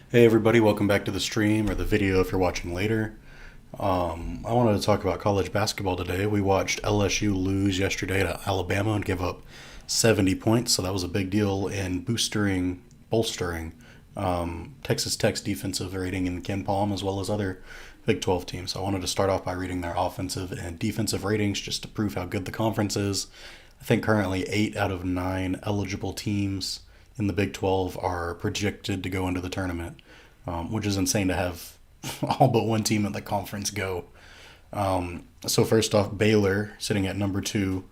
Hey everybody, welcome back to the stream or the video if you're watching later. I wanted to talk about college basketball today. We watched LSU lose yesterday to Alabama and give up 70 points, so that was a big deal in bolstering Texas Tech's defensive rating in Ken Palm as well as other Big 12 teams. So I wanted to start off by reading their offensive and defensive ratings just to prove how good the conference is. I think currently 8 out of 9 eligible teams in the Big 12 are projected to go into the tournament, which is insane to have all but one team in the conference go. So first off, Baylor, sitting at number 2,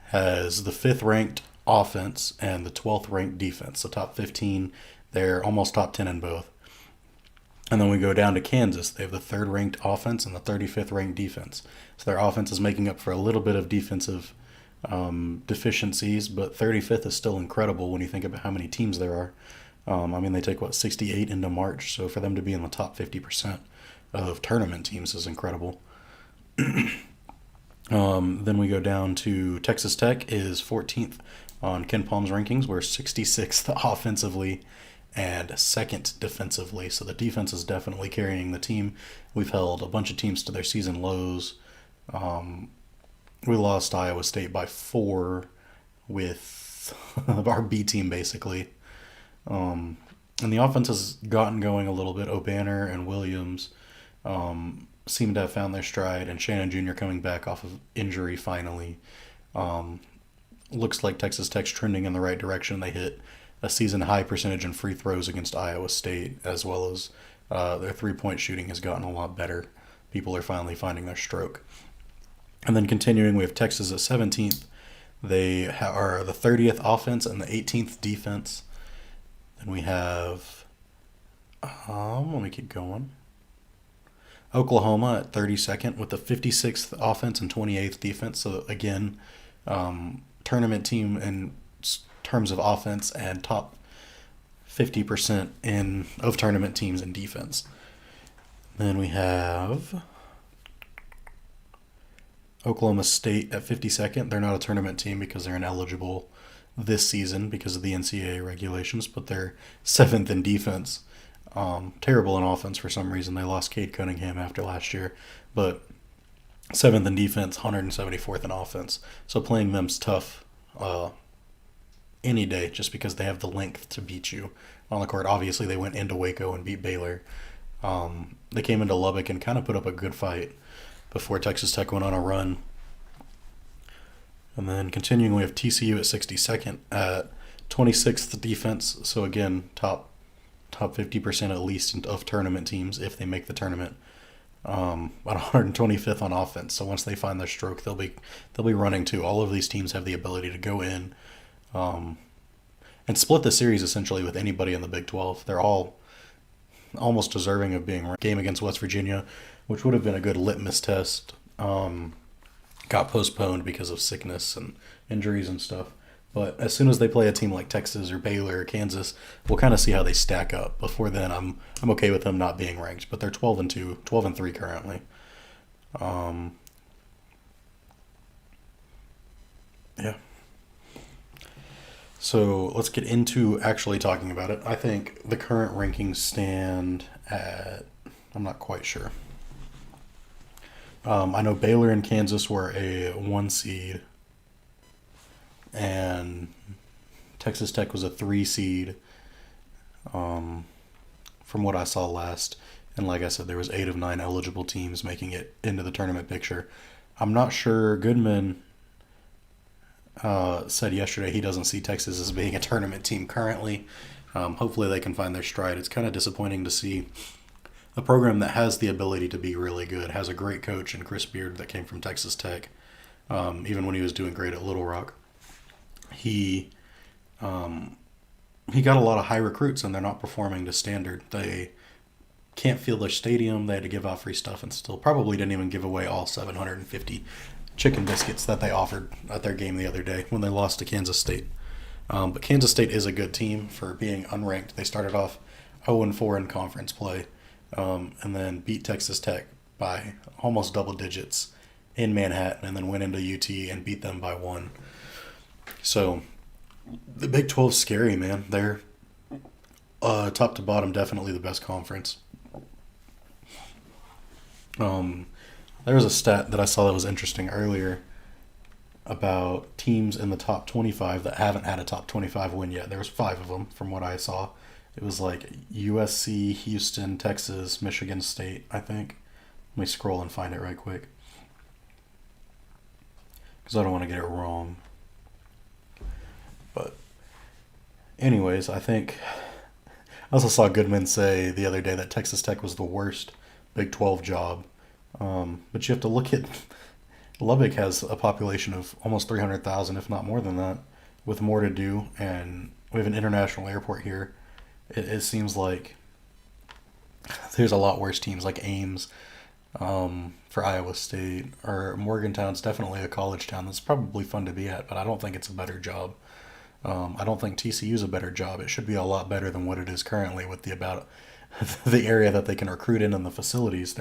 has the 5th ranked offense and the 12th ranked defense. The top 15, they're almost top 10 in both. And then we go down to Kansas. They have the 3rd ranked offense and the 35th ranked defense. So their offense is making up for a little bit of defensive deficiencies, but 35th is still incredible when you think about how many teams there are. They take, 68 into March, so for them to be in the top 50% of tournament teams is incredible. Then we go down to Texas Tech is 14th on Ken Palm's rankings. We're 66th offensively and second defensively, so the defense is definitely carrying the team. We've held a bunch of teams to their season lows. We lost Iowa State by 4 with our B team, basically. And the offense has gotten going a little bit. O'Banner and Williams seem to have found their stride, and Shannon Jr. coming back off of injury finally. Looks like Texas Tech's trending in the right direction. They hit a season high percentage in free throws against Iowa State, as well as their 3-point shooting has gotten a lot better. People are finally finding their stroke. And then continuing, we have Texas at 17th. They are the 30th offense and the 18th defense. Then we have, let me keep going. Oklahoma at 32nd with the 56th offense and 28th defense. So again, tournament team in terms of offense and top 50% of tournament teams in defense. Then we have Oklahoma State at 52nd. They're not a tournament team because they're ineligible this season because of the NCAA regulations, but they're 7th in defense. Terrible in offense for some reason. They lost Cade Cunningham after last year, but 7th in defense, 174th in offense. So playing them's tough any day just because they have the length to beat you on the court. Obviously, they went into Waco and beat Baylor. They came into Lubbock and kind of put up a good fight before Texas Tech went on a run. And then continuing, we have TCU at 62nd at 26th defense. So again, top 50% at least of tournament teams if they make the tournament. At 125th on offense. So once they find their stroke, they'll be running too. All of these teams have the ability to go in and split the series essentially with anybody in the Big 12. They're all almost deserving of being ranked. Game against West Virginia, which would have been a good litmus test, got postponed because of sickness and injuries and stuff. But as soon as they play a team like Texas or Baylor or Kansas, we'll kind of see how they stack up. Before then, I'm okay with them not being ranked, but they're 12-2, 12-3 currently. Yeah. So let's get into actually talking about it. I think the current rankings stand at, I'm not quite sure. I know Baylor and Kansas were a 1 seed, and Texas Tech was a 3 seed, from what I saw last. And like I said, there was 8 of 9 eligible teams making it into the tournament picture. I'm not sure. Goodman said yesterday he doesn't see Texas as being a tournament team currently. Hopefully they can find their stride. It's kind of disappointing to see a program that has the ability to be really good, has a great coach in Chris Beard that came from Texas Tech, even when he was doing great at Little Rock. He got a lot of high recruits, and they're not performing to standard. They can't fill their stadium. They had to give out free stuff and still probably didn't even give away all 750 chicken biscuits that they offered at their game the other day when they lost to Kansas State. But Kansas State is a good team for being unranked. They started off 0-4 in conference play, and then beat Texas Tech by almost double digits in Manhattan, and then went into UT and beat them by 1. So the Big 12's scary, man. They're Top to bottom, definitely the best conference. Um, there was a stat that I saw that was interesting earlier about teams in the top 25 that haven't had a top 25 win yet. There was five of them from what I saw. It was like USC, Houston, Texas, Michigan State, I think. Let me scroll and find it right quick because I don't want to get it wrong. But anyways, I think I also saw Goodman say the other day that Texas Tech was the worst Big 12 job. But you have to look at Lubbock has a population of almost 300,000, if not more than that, with more to do, and we have an international airport here. It seems like there's a lot worse teams like Ames for Iowa State, or Morgantown's definitely a college town that's probably fun to be at, but I don't think it's a better job. I don't think TCU's a better job. It should be a lot better than what it is currently with the about the area that they can recruit in and the facilities.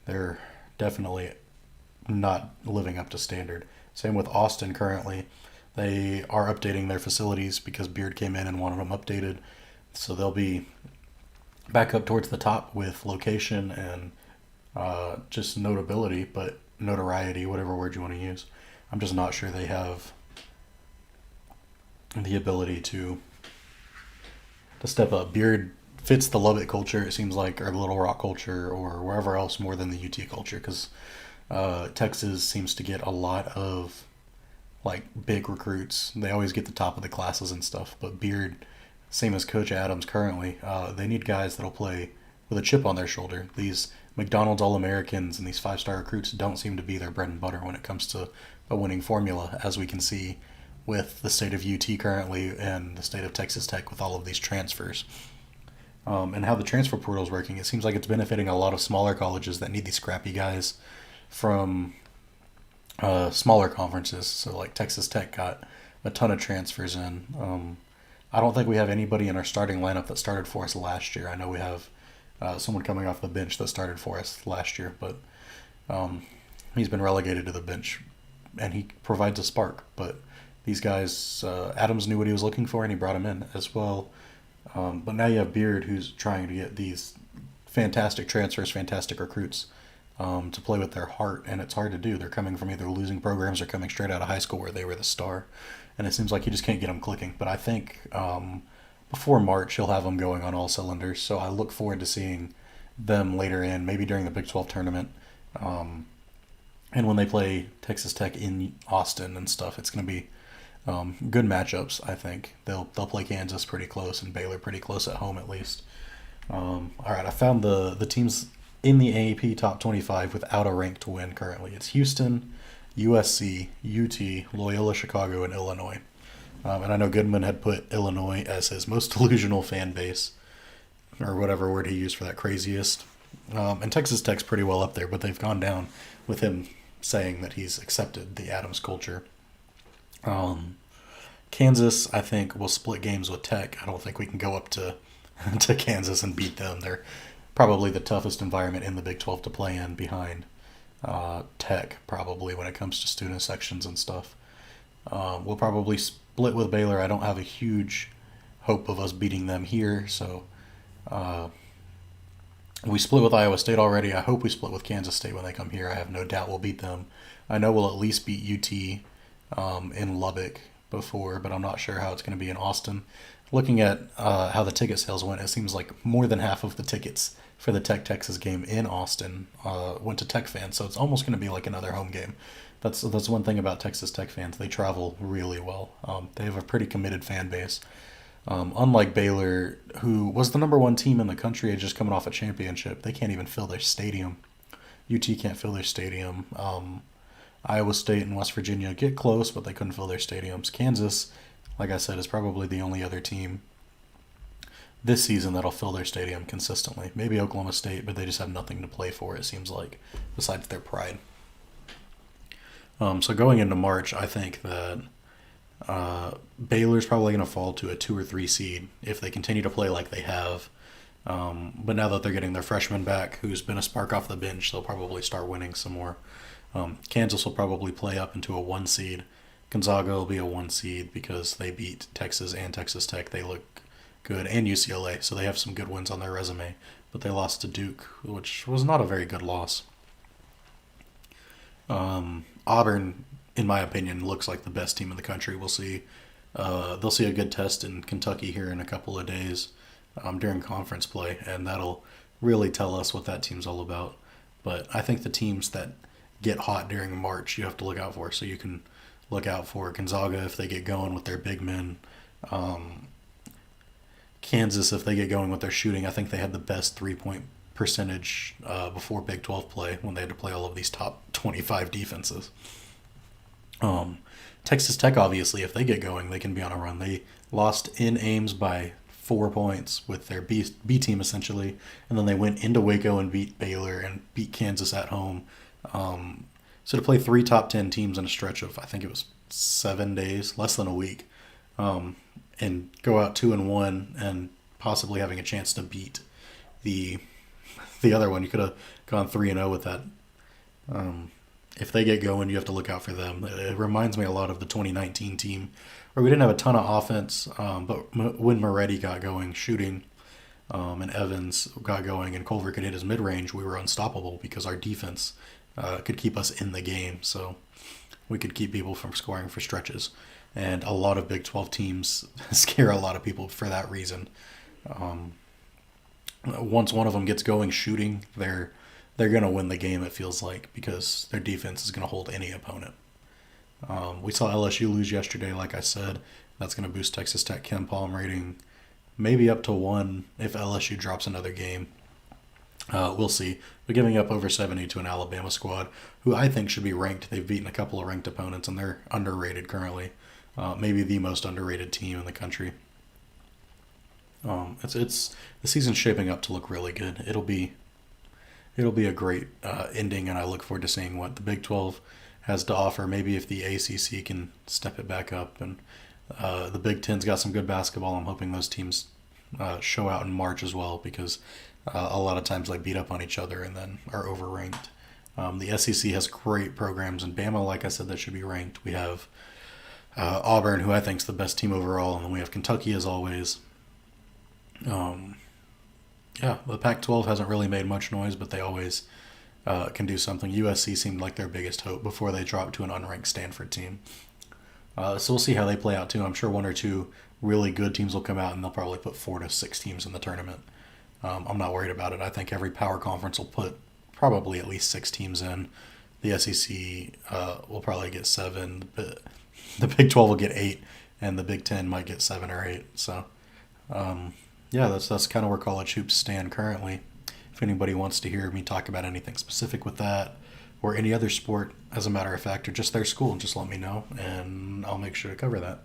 They're definitely not living up to standard. Same with Austin currently. They are updating their facilities because Beard came in and wanted them updated. So they'll be back up towards the top with location and just notability, but notoriety, whatever word you want to use. I'm just not sure they have the ability to step up. Beard fits the Lubbock culture, it seems like, or the Little Rock culture, or wherever else more than the UT culture, because Texas seems to get a lot of like big recruits. They always get the top of the classes and stuff. But Beard, same as Coach Adams currently, they need guys that'll play with a chip on their shoulder. These McDonald's All-Americans and these five-star recruits don't seem to be their bread and butter when it comes to a winning formula, as we can see with the state of UT currently and the state of Texas Tech with all of these transfers. And how the transfer portal is working, it seems like it's benefiting a lot of smaller colleges that need these scrappy guys from smaller conferences. So like Texas Tech got a ton of transfers in. I don't think we have anybody in our starting lineup that started for us last year. I know we have someone coming off the bench that started for us last year, but he's been relegated to the bench, and he provides a spark. But these guys, Adams knew what he was looking for, and he brought him in as well. But now you have Beard, who's trying to get these fantastic transfers, fantastic recruits to play with their heart, and it's hard to do. They're coming from either losing programs or coming straight out of high school where they were the star, and it seems like you just can't get them clicking. But I think before March, he'll have them going on all cylinders, so I look forward to seeing them later in, maybe during the Big 12 tournament. And when they play Texas Tech in Austin and stuff, it's going to be good matchups. I think they'll play Kansas pretty close and Baylor pretty close at home at least. All right, I found the teams in the AAP top 25 without a ranked win currently. It's Houston, USC, UT, Loyola Chicago, and Illinois. And I know Goodman had put Illinois as his most delusional fan base, or whatever word he used for that, craziest. And Texas Tech's pretty well up there, but they've gone down with him saying that he's accepted the Adams culture. Kansas, I think, will split games with Tech. I don't think we can go up to to Kansas and beat them. They're probably the toughest environment in the Big 12 to play in, behind Tech, probably, when it comes to student sections and stuff. We'll probably split with Baylor. I don't have a huge hope of us beating them here, so we split with Iowa State already. I hope we split with Kansas State when they come here. I have no doubt we'll beat them. I know we'll at least beat UT in Lubbock before, but I'm not sure how it's going to be in Austin. Looking at how the ticket sales went, it seems like more than half of the tickets for the Tech-Texas game in Austin went to Tech fans, so it's almost going to be like another home game. That's one thing about Texas Tech fans. They travel really well. They have a pretty committed fan base. Unlike Baylor, who was the number one team in the country just coming off a championship, they can't even fill their stadium. UT can't fill their stadium. Iowa State and West Virginia get close, but they couldn't fill their stadiums. Kansas, like I said, is probably the only other team this season that'll fill their stadium consistently. Maybe Oklahoma State, but they just have nothing to play for, it seems like, besides their pride. So going into March, I think that Baylor's probably going to fall to a 2 or 3 seed if they continue to play like they have. But now that they're getting their freshman back, who's been a spark off the bench, they'll probably start winning some more. Kansas will probably play up into a 1 seed. Gonzaga will be a 1 seed because they beat Texas and Texas Tech. They look good, and UCLA, so they have some good wins on their resume. But they lost to Duke, which was not a very good loss. Auburn, in my opinion, looks like the best team in the country. We'll see. They'll see a good test in Kentucky here in a couple of days during conference play, and that'll really tell us what that team's all about. But I think the teams that get hot during March, you have to look out for. So you can look out for Gonzaga if they get going with their big men. Um, Kansas if they get going with their shooting. I think they had the best 3-point percentage before Big 12 play when they had to play all of these top 25 defenses. Um, Texas Tech, obviously, if they get going, they can be on a run. They lost in Ames by 4 points with their B team essentially, and then they went into Waco and beat Baylor and beat Kansas at home. Um, so to play three top 10 teams in a stretch of I think it was 7 days, less than a week, um, and go out 2-1 and possibly having a chance to beat the the other one, you could have gone 3-0 with that. Um, if they get going, you have to look out for them. It reminds me a lot of the 2019 team where we didn't have a ton of offense, but when Moretti got going shooting and Evans got going and Culver could hit his mid range, we were unstoppable because our defense could keep us in the game. So we could keep people from scoring for stretches. And a lot of Big 12 teams scare a lot of people for that reason. Um, Once one of them gets going shooting, they're going to win the game, it feels like, because their defense is going to hold any opponent. We saw LSU lose yesterday, like I said. That's going to boost Texas Tech Ken Palm rating maybe up to 1 if LSU drops another game. We'll see. But giving up over 70 to an Alabama squad, who I think should be ranked. They've beaten a couple of ranked opponents, and they're underrated currently. Maybe the most underrated team in the country. It's the season's shaping up to look really good. It'll be a great ending, and I look forward to seeing what the Big 12 has to offer. Maybe if the ACC can step it back up, and the Big Ten's got some good basketball. I'm hoping those teams show out in March as well, because a lot of times they beat up on each other and then are overranked. The SEC has great programs, and Bama, like I said, that should be ranked. We have Auburn, who I think is the best team overall, and then we have Kentucky as always. Um, yeah, the Pac-12 hasn't really made much noise, but they always can do something. USC seemed like their biggest hope before they dropped to an unranked Stanford team. So we'll see how they play out too. I'm sure 1 or 2 really good teams will come out, and they'll probably put 4 to 6 teams in the tournament. I'm not worried about it. I think every power conference will put probably at least 6 teams in. The SEC will probably get 7, but the Big 12 will get 8, and the Big 10 might get 7 or 8. So, yeah, that's kind of where college hoops stand currently. If anybody wants to hear me talk about anything specific with that, or any other sport, as a matter of fact, or just their school, just let me know, and I'll make sure to cover that.